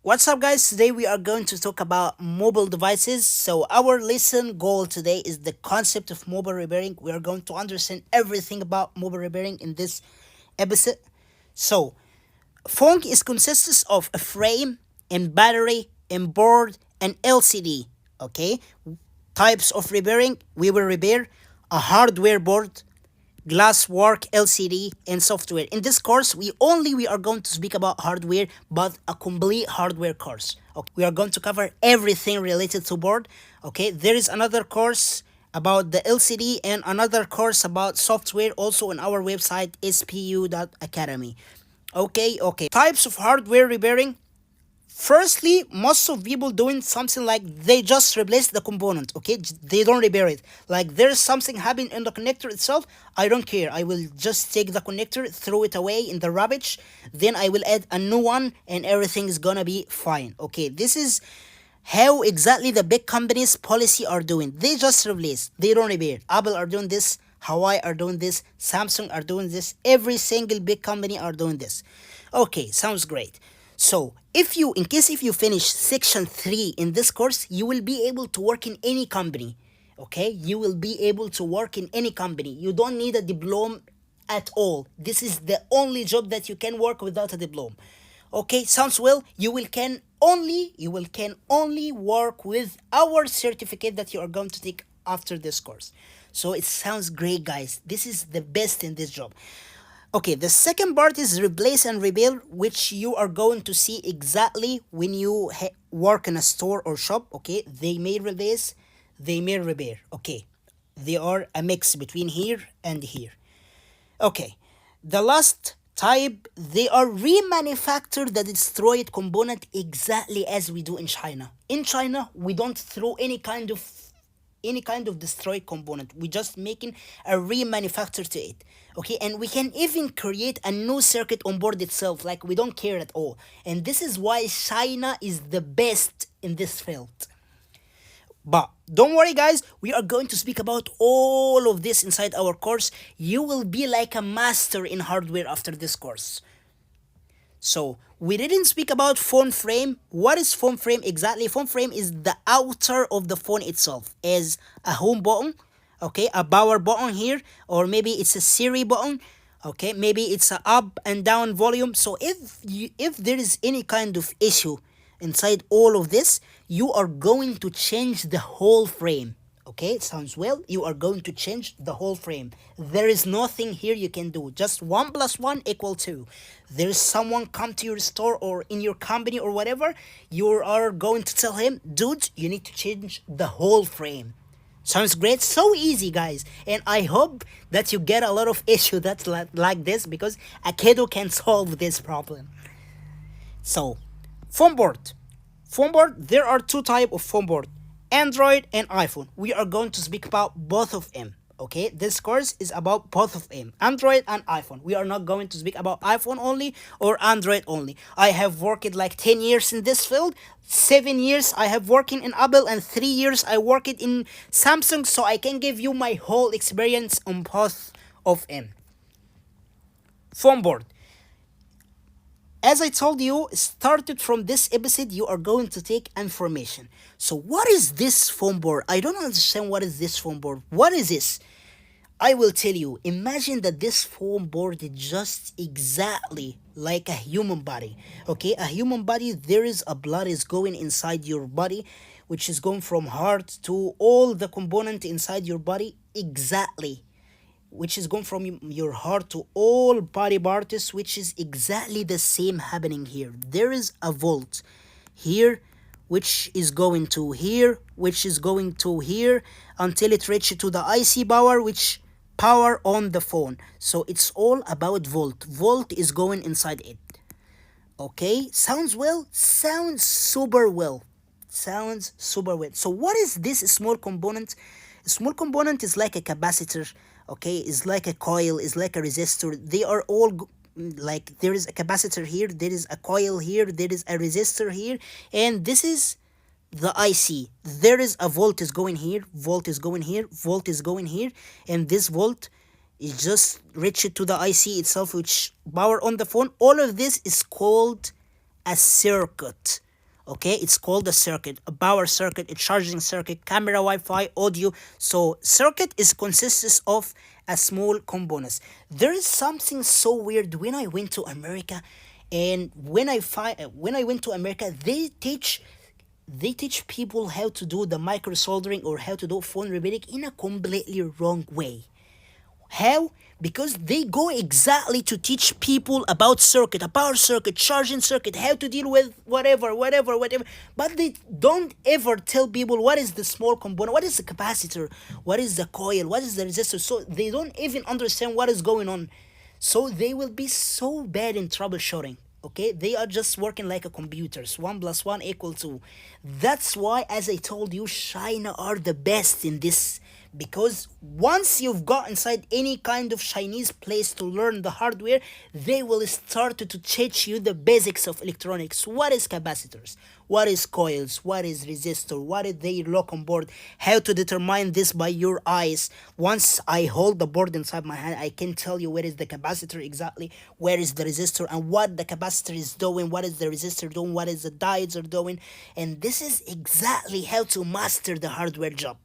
What's up, guys? Today we are going to talk about mobile devices. So, our lesson goal today is the concept of mobile repairing. We are going to understand everything about mobile repairing in this episode. So, phone is consists of a frame and battery and board and LCD. Okay, types of repairing: we will repair a hardware board, glasswork, LCD, and software. In this course, we are going to speak about hardware, but a complete hardware course. Okay, we are going to cover everything related to board. Okay, there is another course about the LCD and another course about software also on our website spu.academy. Okay. Types of hardware repairing. Firstly, most of people doing something like they just replace the component, okay? They don't repair it. Like there's something happening in the connector itself, I don't care. I will just take the connector, throw it away in the rubbish, then I will add a new one and everything is gonna be fine. Okay, this is how exactly the big companies policy are doing. They just replace, they don't repair. Apple are doing this, Huawei are doing this, Samsung are doing this, every single big company are doing this. Okay, sounds great. So if you finish section 3 in this course, you will be able to work in any company. Okay, you will be able to work in any company. You don't need a diploma at all. This is the only job that you can work without a diploma. Okay, sounds well. You will can only work with our certificate that you are going to take after this course. So it sounds great, guys. This is the best in this job. Okay, the second part is replace and rebuild, which you are going to see exactly when you work in a store or shop. Okay, they may replace, they may repair. Okay, they are a mix between here and here. Okay, the last type, they are remanufactured the destroyed component exactly as we do in China. In China, we don't throw any kind of destroyed component. We just making a remanufacture to it. Okay, and we can even create a new circuit on board itself. Like we don't care at all. And this is why China is the best in this field. But don't worry, guys, we are going to speak about all of this inside our course. You will be like a master in hardware after this course. So we didn't speak about phone frame. What is phone frame exactly? Phone frame is the outer of the phone itself, is a home button, okay, a power button here, or maybe it's a Siri button, okay, maybe it's a up and down volume. So if there is any kind of issue inside all of this, you are going to change the whole frame. Okay, sounds well. You are going to change the whole frame. There is nothing here you can do. Just 1 plus 1 equal 2. There is someone come to your store or in your company or whatever. You are going to tell him, dude, you need to change the whole frame. Sounds great. So easy, guys. And I hope that you get a lot of issue that's like this, because a kiddo can solve this problem. So, phone board. Phone board, there are two type of phone board, Android and iPhone. We are going to speak about both of them. Okay, this course is about both of them, Android and iPhone. We are not going to speak about iPhone only or Android only. I have worked like 10 years in this field. 7 years I have working in Apple and 3 years I worked in Samsung, so I can give you my whole experience on both of them. Phone board, as I told you, started from this episode, you are going to take information. So what is this phone board? I don't understand what is this phone board. What is this? I will tell you. Imagine that this phone board is just exactly like a human body. Okay, a human body, there is a blood is going inside your body, which is going from heart to all the component inside your body exactly, which is going from your heart to all body parts, which is exactly the same happening here. There is a volt here, which is going to here, which is going to here, until it reaches to the IC power, which power on the phone. So it's all about volt. Volt is going inside it. Okay, sounds well? Sounds super well. Sounds super well. So what is this small component? A small component is like a capacitor, okay, is like a coil, is like a resistor. They are all like, there is a capacitor here, there is a coil here, there is a resistor here, and this is the IC. There is a volt is going here, volt is going here, volt is going here, and this volt is just reached to the IC itself, which power on the phone. All of this is called a circuit. Okay, it's called a circuit, a power circuit, a charging circuit, camera, Wi-Fi, audio. So circuit is consists of a small components. There is something so weird when I went to America, and when I went to America, they teach people how to do the micro soldering or how to do phone repairing in a completely wrong way. How? Because they go exactly to teach people about circuit, a power circuit, charging circuit, how to deal with whatever. But they don't ever tell people what is the small component, what is the capacitor, what is the coil, what is the resistor. So they don't even understand what is going on. So they will be so bad in troubleshooting. Okay, they are just working like a computers. 1 plus 1 equal 2. That's why, as I told you, China are the best in this, because once you've got inside any kind of Chinese place to learn the hardware, they will start to teach you the basics of electronics. What is capacitors? What is coils? What is resistor? What is they lock on board? How to determine this by your eyes? Once I hold the board inside my hand, I can tell you where is the capacitor exactly, where is the resistor, and what the capacitor is doing, what is the resistor doing, what is the diodes are doing. And this is exactly how to master the hardware job.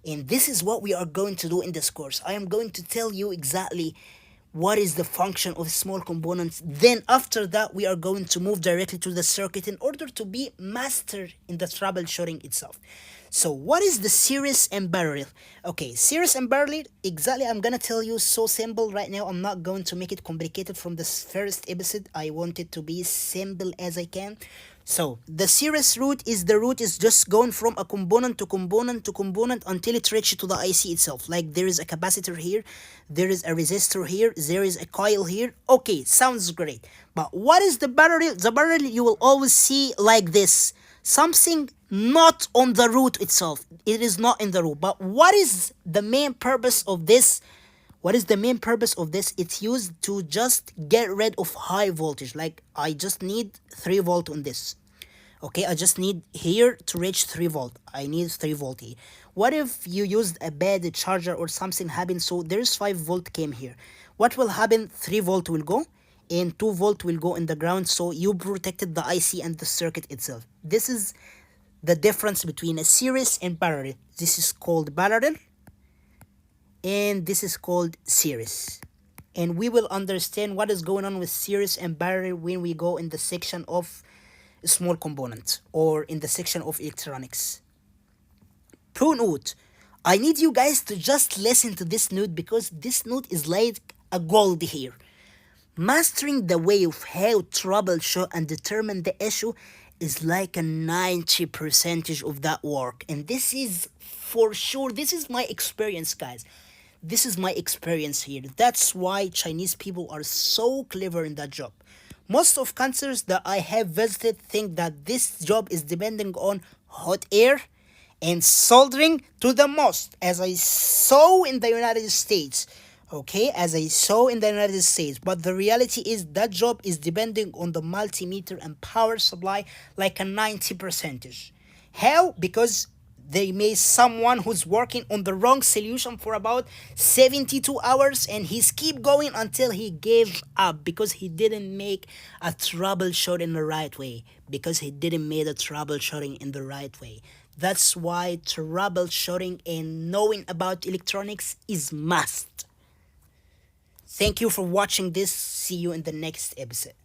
And this is what we are going to do in this course. I am going to tell you exactly what is the function of small components. Then after that, we are going to move directly to the circuit in order to be master in the troubleshooting itself. So what is the series and parallel? Okay, series and parallel, exactly, I'm gonna tell you so simple right now. I'm not going to make it complicated from this first episode. I want it to be simple as I can. So the series route is the route is just going from a component to component to component until it reaches to the IC itself. Like there is a capacitor here, there is a resistor here, there is a coil here. Okay, sounds great. But what is the parallel? The parallel you will always see like this. Something not on the route itself. It is not in the route. But what is the main purpose of this? What is the main purpose of this? It's used to just get rid of high voltage. Like I just need 3 volt on this. Okay, I just need here to reach 3 volt. I need 3 volt here. What if you used a bad charger or something happened, so there's 5 volt came here? What will happen? 3 volt will go and 2 volt will go in the ground, so you protected the IC and the circuit itself. This is the difference between a series and parallel. This is called parallel and this is called series. And we will understand what is going on with series and parallel when we go in the section of small components or in the section of electronics. Pro note, I need you guys to just listen to this note, because this note is like a gold here. Mastering the way of how troubleshoot and determine the issue is like a 90% of that work. And this is for sure, this is my experience, guys. This is my experience here. That's why Chinese people are so clever in that job. Most of countries that I have visited think that this job is depending on hot air and soldering to the most, as I saw in the United States. Okay, as I saw in the United States. But the reality is that job is depending on the multimeter and power supply like a 90%. How? Because they may someone who's working on the wrong solution for about 72 hours, and he's keep going until he gave up because he didn't make a troubleshoot in the right way. Because he didn't make a troubleshooting in the right way. That's why troubleshooting and knowing about electronics is must. Thank you for watching this. See you in the next episode.